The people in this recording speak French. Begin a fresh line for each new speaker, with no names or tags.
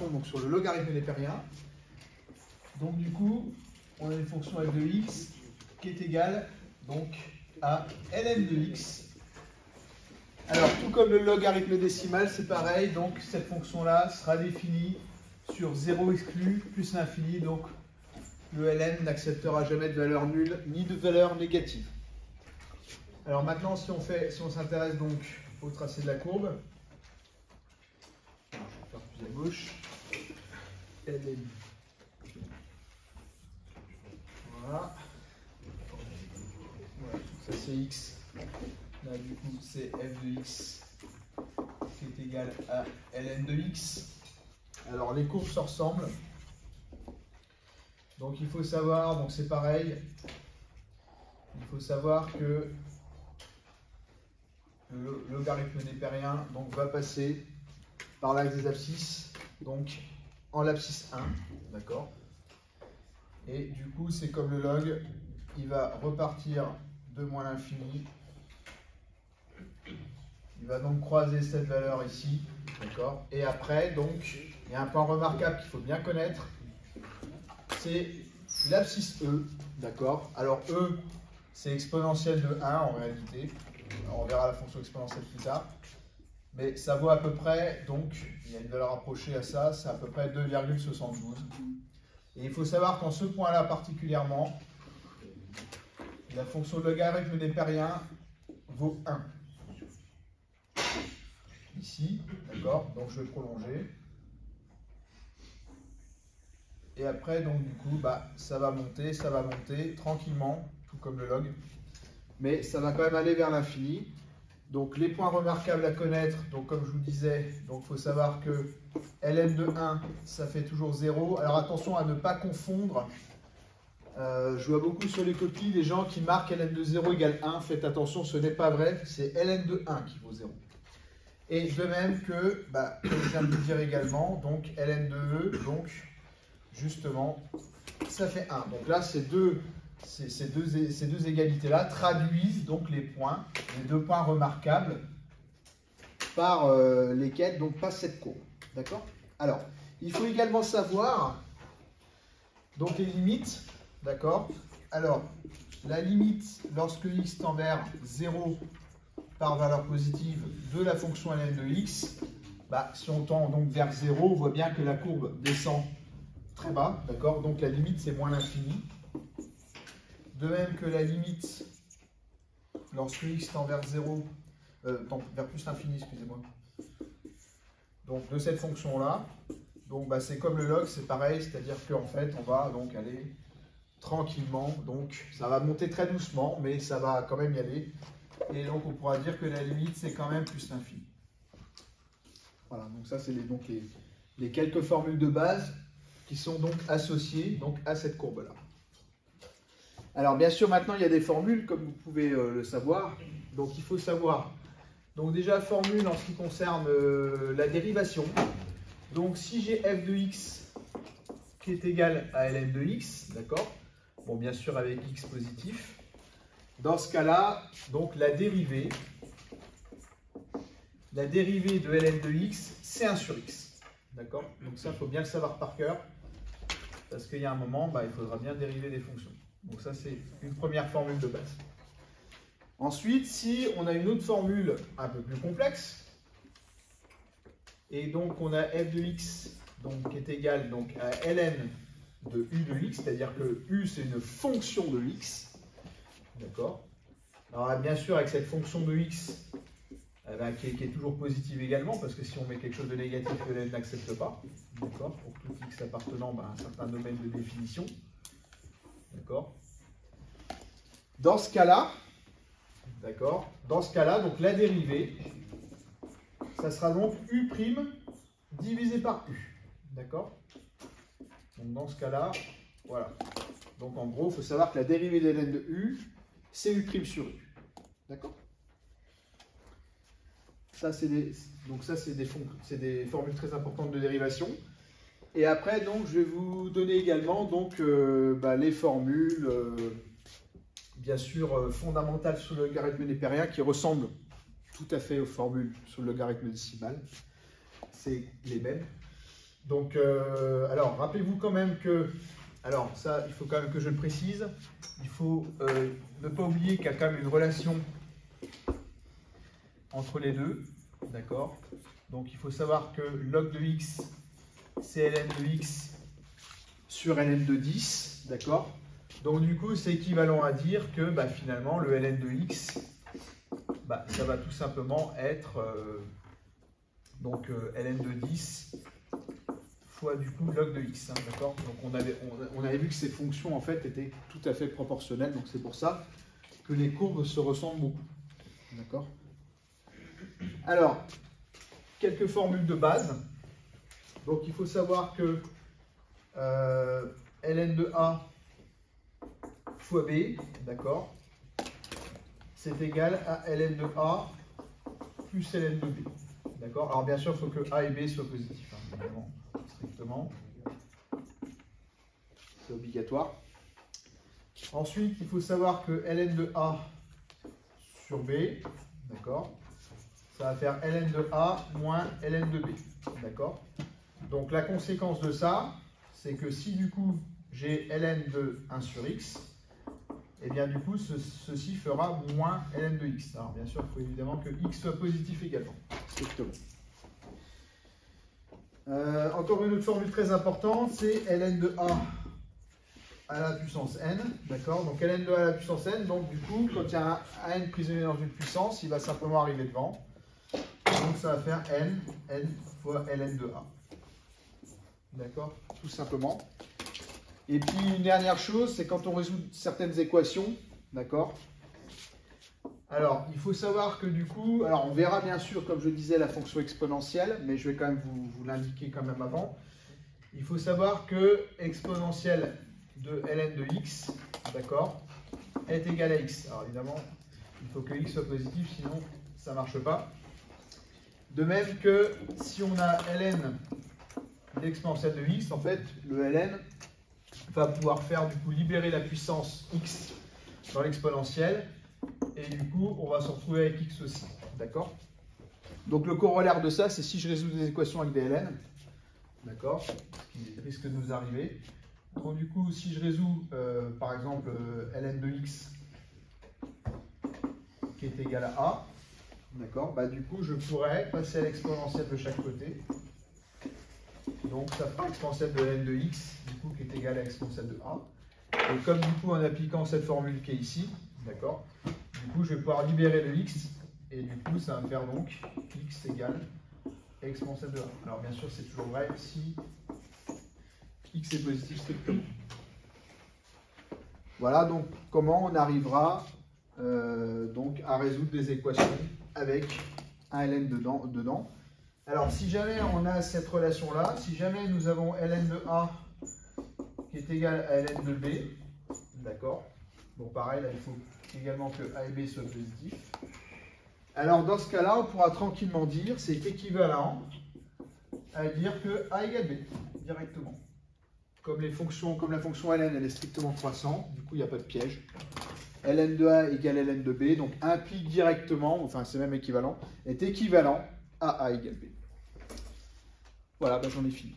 fond donc, sur le logarithme népérien. Donc du coup, on a une fonction f de x qui est égale donc, à ln de x. Alors, tout comme le logarithme décimal, c'est pareil. Donc cette fonction-là sera définie sur 0 exclu plus l'infini. Donc le ln n'acceptera jamais de valeur nulle ni de valeur négative. Alors maintenant, si on s'intéresse donc au tracé de la courbe, je vais faire plus à gauche. ln. Voilà. Ça c'est x. Là du coup c'est f de x qui est égal à ln de x. Alors les courbes se ressemblent. Donc il faut savoir, donc c'est pareil. Il faut savoir que le logarithme népérien donc, va passer par l'axe des abscisses, donc en l'abscisse 1, d'accord. Et du coup, c'est comme le log, il va repartir de moins l'infini. Il va donc croiser cette valeur ici, d'accord. Et après, donc, il y a un point remarquable qu'il faut bien connaître, c'est l'abscisse E, d'accord. Alors E, c'est exponentielle de 1 en réalité. Alors, on verra la fonction exponentielle plus tard. Mais ça vaut à peu près, donc, il y a une valeur approchée à ça, c'est à peu près 2,72. Et il faut savoir qu'en ce point-là particulièrement, la fonction de logarithme népérien vaut 1. Ici, d'accord, donc je vais prolonger. Et après, donc du coup, ça va monter tranquillement, tout comme le log. Mais ça va quand même aller vers l'infini. Donc les points remarquables à connaître, donc comme je vous disais, il faut savoir que ln de 1, ça fait toujours 0. Alors attention à ne pas confondre. Je vois beaucoup sur les copies des gens qui marquent ln de 0 égale 1. Faites attention, ce n'est pas vrai, c'est ln de 1 qui vaut 0. Et de même que, comme je viens de le dire également, donc ln de E, donc justement, ça fait 1. Donc là, ces deux égalités-là traduisent donc les deux points remarquables par lesquels donc passe cette courbe. D'accord? Alors, il faut également savoir donc les limites. D'accord? Alors, la limite lorsque x tend vers 0 par valeur positive de la fonction ln de x, si on tend donc vers 0, on voit bien que la courbe descend très bas. D'accord? Donc la limite, c'est moins l'infini. De même que la limite, lorsque x tend vers 0, tend vers plus l'infini, excusez-moi. Donc de cette fonction-là, donc c'est comme le log, c'est pareil, c'est-à-dire qu'en fait, on va donc aller tranquillement. Donc ça va monter très doucement, mais ça va quand même y aller. Et donc on pourra dire que la limite, c'est quand même plus l'infini. Voilà, donc ça, c'est les quelques formules de base qui sont donc associées donc, à cette courbe-là. Alors bien sûr, maintenant il y a des formules, comme vous pouvez le savoir. Donc il faut savoir, donc déjà formule en ce qui concerne la dérivation. Donc si j'ai f de x qui est égal à ln de x, d'accord. Bon, bien sûr avec x positif. Dans ce cas-là, donc la dérivée de ln de x, c'est 1 sur x. D'accord. Donc ça, il faut bien le savoir par cœur, parce qu'il y a un moment, il faudra bien dériver des fonctions. Donc ça, c'est une première formule de base. Ensuite, si on a une autre formule un peu plus complexe, et donc on a f de x donc, qui est égal donc, à ln de u de x, c'est-à-dire que u, c'est une fonction de x. D'accord. Alors bien sûr, avec cette fonction de x, qui est toujours positive également, parce que si on met quelque chose de négatif, que ln n'accepte pas. D'accord. Pour tout x appartenant à un certain domaine de définition. D'accord. Dans ce cas-là, donc la dérivée, ça sera donc u' divisé par u. D'accord. Donc dans ce cas-là, voilà. Donc en gros, il faut savoir que la dérivée de ln de u, c'est u' sur u. D'accord. Ça, c'est des formules très importantes de dérivation. Et après, donc, je vais vous donner également donc, les formules, bien sûr, fondamentales sous le logarithme népérien qui ressemblent tout à fait aux formules sous le logarithme décimal. C'est les mêmes. Donc, alors, rappelez-vous quand même que, alors ça, il faut quand même que je le précise, il faut ne pas oublier qu'il y a quand même une relation entre les deux, d'accord? Donc, il faut savoir que log de x, c'est ln de x sur ln de 10, d'accord? Donc, du coup, c'est équivalent à dire que bah, finalement, le ln de x, bah, ça va tout simplement être ln de 10 fois du coup log de x, hein, d'accord? Donc on avait vu que ces fonctions en fait étaient tout à fait proportionnelles, donc c'est pour ça que les courbes se ressemblent beaucoup, d'accord? Alors, quelques formules de base. Donc il faut savoir que ln de a fois b, d'accord, c'est égal à ln de a plus ln de b, d'accord? Alors bien sûr, il faut que a et b soient positifs, hein, évidemment, strictement. C'est obligatoire. Ensuite, il faut savoir que ln de a sur b, d'accord, ça va faire ln de a moins ln de b, d'accord? Donc la conséquence de ça, c'est que si du coup j'ai ln de 1 sur x, et bien du coup ceci fera moins ln de x. Alors bien sûr, il faut évidemment que x soit positif également, strictement. Encore une autre formule très importante, c'est ln de a à la puissance n, d'accord? Donc ln de a à la puissance n, donc du coup, quand il y a un n prisonnier dans une puissance, il va simplement arriver devant. Donc ça va faire n fois ln de a. D'accord? Tout simplement. Et puis une dernière chose, c'est quand on résout certaines équations, d'accord? Alors, il faut savoir que du coup, alors on verra bien sûr, comme je disais, la fonction exponentielle, mais je vais quand même vous l'indiquer quand même avant. Il faut savoir que exponentielle de ln de x, d'accord, est égal à x. Alors évidemment, il faut que x soit positif, sinon ça ne marche pas. De même que si on a ln d'exponentielle de x, en fait, le ln va pouvoir faire du coup libérer la puissance x dans l'exponentielle, et du coup, on va se retrouver avec x aussi, d'accord? Donc le corollaire de ça, c'est si je résous des équations avec des ln, d'accord, ce qui risque de nous arriver. Donc du coup, si je résous par exemple ln de x qui est égal à a, d'accord, bah du coup je pourrais passer à l'exponentielle de chaque côté. Donc ça fera exponentielle de ln de x, du coup qui est égal à exponentielle de a. Et comme du coup en appliquant cette formule qui est ici, d'accord, du coup je vais pouvoir libérer le x, et du coup ça va me faire donc x égale exponentielle de a. Alors bien sûr c'est toujours vrai si x est positif strictement. Voilà donc comment on arrivera donc à résoudre des équations avec un ln dedans. Alors si jamais on a cette relation là, si jamais nous avons ln de a qui est égal à ln de b, d'accord, bon pareil là il faut également que a et b soient positifs. Alors dans ce cas là on pourra tranquillement dire c'est équivalent à dire que a égale b directement. Comme la fonction ln elle est strictement croissante, du coup il n'y a pas de piège. ln de a égale ln de b, donc implique directement, enfin c'est même équivalent, est équivalent à a égale b. Voilà, ben j'en ai fini.